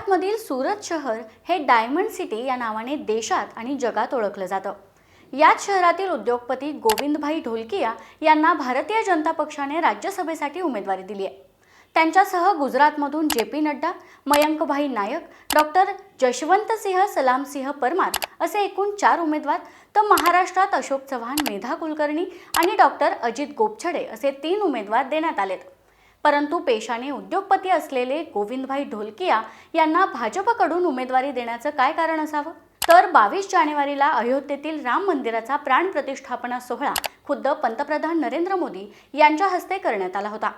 गुजरातमधील सूरत शहर हे डायमंड सिटी या नावाने देशात आणि जगात ओळखलं जातं। याच शहरातील उद्योगपती गोविंदभाई ढोलकिया यांना भारतीय जनता पक्षाने राज्यसभेसाठी उमेदवारी दिली आहे। त्यांच्यासह गुजरातमधून जे.पी. नड्डा, मयंकभाई नायक, डॉक्टर जशवंतसिंह सलामसिंह परमार असे एकूण 4 उमेदवार, तर महाराष्ट्रात अशोक चव्हाण, मेधा कुलकर्णी आणि डॉक्टर अजित गोपछडे असे 3 उमेदवार देण्यात आलेत। परंतु पेशाने उद्योगपती असलेले गोविंदभाई ढोलकिया यांना भाजपकडून उमेदवारी देण्याचं काय कारण असावं? तर 22 जानेवारीला अयोध्येतील राम मंदिराचा प्राण प्रतिष्ठापना सोहळा खुद्द पंतप्रधान नरेंद्र मोदी यांच्या हस्ते करण्यात आला होता।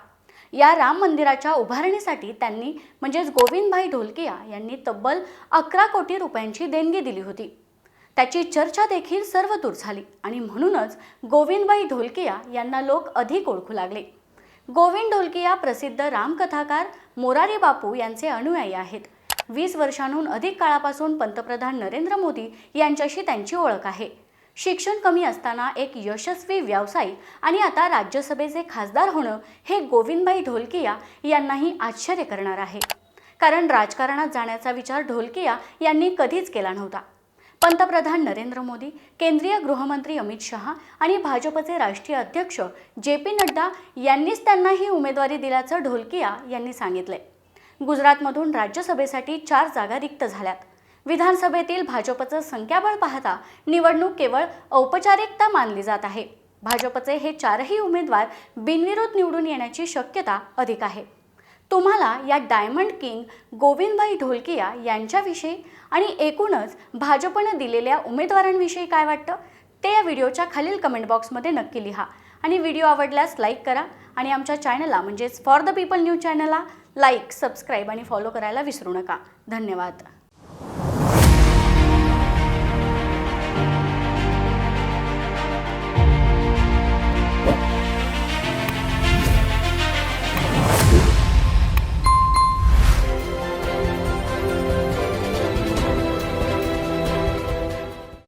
या राम मंदिराच्या उभारणीसाठी त्यांनी म्हणजेच गोविंदभाई ढोलकिया यांनी तब्बल 11 कोटी रुपयांची देणगी दिली होती। त्याची चर्चा देखील सर्वदूर झाली आणि म्हणूनच गोविंदभाई ढोलकिया यांना लोक अधिक ओळखू लागले। गोविंद ढोलकिया प्रसिद्ध रामकथाकार मोरारी बापू यांचे अनुयायी आहेत। 20 वर्षांहून अधिक काळापासून पंतप्रधान नरेंद्र मोदी यांच्याशी त्यांची ओळख आहे। शिक्षण कमी असताना एक यशस्वी व्यावसायिक आणि आता राज्यसभेचे खासदार होणं हे गोविंदभाई ढोलकिया यांनाही आश्चर्य करणार आहे, कारण राजकारणात जाण्याचा विचार ढोलकिया यांनी कधीच केला नव्हता। पंतप्रधान नरेंद्र मोदी, केंद्रीय गृहमंत्री अमित शहा आणि भाजपचे राष्ट्रीय अध्यक्ष जे.पी. नड्डा यांनीच त्यांना ही उमेदवारी दिल्याचं ढोलकिया यांनी सांगितले। गुजरातमधून राज्यसभेसाठी 4 जागा रिक्त झाल्यात। विधानसभेतील भाजपचं संख्याबळ पाहता निवडणूक केवळ औपचारिकता मानली जात आहे। भाजपचे हे 4ही उमेदवार बिनविरोध निवडून येण्याची शक्यता अधिक आहे। तुम्हाला या डायमंड किंग गोविंदभाई ढोलकिया यांच्याविषयी आणि एकूणच भाजपने दिलेल्या उमेदवारांविषयी काय वाटतं ते या व्हिडिओच्या खालील कमेंट बॉक्समध्ये नक्की लिहा आणि व्हिडिओ आवडल्यास लाईक करा आणि आमच्या चॅनलला म्हणजेच फॉर द पीपल न्यूज चॅनलला लाईक, सबस्क्राईब आणि फॉलो करायला विसरू नका। धन्यवाद।